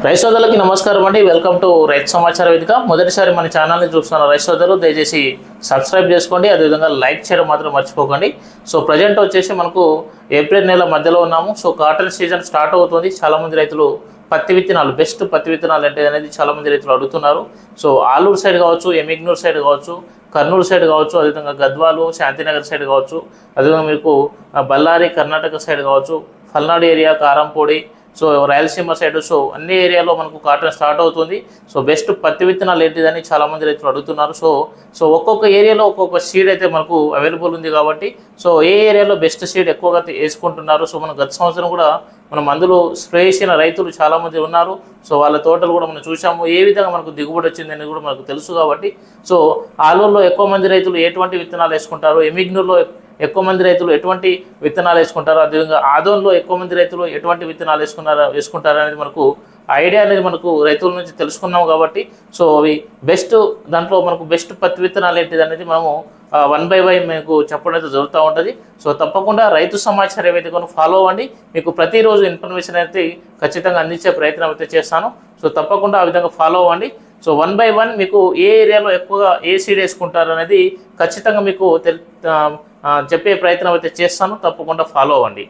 రైతు సోదరులకి నమస్కారం అండి. వెల్కమ్ టు రైతు సమాచార వేదిక. మొదటిసారి మన ఛానల్ని చూస్తున్న రైతు సోదరులు దయచేసి సబ్స్క్రైబ్ చేసుకోండి, అదేవిధంగా లైక్ చేయడం మాత్రం మర్చిపోకండి. సో ప్రజెంట్ వచ్చేసి మనకు ఏప్రిల్ నెల మధ్యలో ఉన్నాము. సో కాటన్ సీజన్ స్టార్ట్ అవుతుంది. చాలామంది రైతులు పత్తి విత్తనాలు, బెస్ట్ పత్తి విత్తనాలు అంటే అనేది చాలామంది రైతులు అడుగుతున్నారు. సో ఆలూరు సైడ్ కావచ్చు, ఎమిగ్నూర్ సైడ్ కావచ్చు, కర్నూలు సైడ్ కావచ్చు, అదేవిధంగా గద్వాలు, శాంతినగర్ సైడ్ కావచ్చు, అదేవిధంగా మీకు బళ్ళారి కర్ణాటక సైడ్ కావచ్చు, Palnadu area, Karampudi, so Rayalaseema side, so అన్ని ఏరియాలో మనకు కాటన్ స్టార్ట్ అవుతుంది. సో బెస్ట్ పత్తి విత్తనాలు ఏంటిదని చాలామంది రైతులు అడుగుతున్నారు. సో ఒక్కొక్క ఏరియాలో ఒక్కొక్క సీడ్ అయితే మనకు అవైలబుల్ ఉంది కాబట్టి సో ఏ ఏరియాలో బెస్ట్ సీడ్ ఎక్కువగా వేసుకుంటున్నారు. సో మనం గత సంవత్సరం కూడా మన మందులు స్ప్రే చేసిన రైతులు చాలామంది ఉన్నారు. సో వాళ్ళ తోటలు కూడా మనం చూసాము, ఏ విధంగా మనకు దిగుబడి వచ్చిందని కూడా మనకు తెలుసు. కాబట్టి సో ఆలూరులో ఎక్కువ మంది రైతులు ఎటువంటి విత్తనాలు వేసుకుంటారు, ఎమిగ్నూర్లో ఎక్కువ మంది రైతులు ఎటువంటి విత్తనాలు వేసుకుంటారు, అదేవిధంగా ఆదోన్లో ఎక్కువ మంది రైతులు ఎటువంటి విత్తనాలు వేసుకుంటారు అనేది మనకు ఐడియా అనేది మనకు రైతుల నుంచి తెలుసుకున్నాం. కాబట్టి సో అవి బెస్ట్, దాంట్లో మనకు బెస్ట్ పత్తి విత్తనాలు ఏంటిది అనేది మనము 1 by 1 మీకు చెప్పడం అయితే జరుగుతూ ఉంటుంది. సో తప్పకుండా రైతు సమాచార వేదికను ఫాలో అవ్వండి. మీకు ప్రతిరోజు ఇన్ఫర్మేషన్ అయితే ఖచ్చితంగా అందించే ప్రయత్నం అయితే చేస్తాను. సో తప్పకుండా ఆ విధంగా ఫాలో అవ్వండి. సో 1 by 1 మీకు ఏ ఏరియాలో ఎక్కువగా ఏ సీడ్ వేసుకుంటారు అనేది ఖచ్చితంగా మీకు చెప్పే ప్రయత్నం అయితే చేస్తాను. తప్పకుండా ఫాలో అవ్వండి.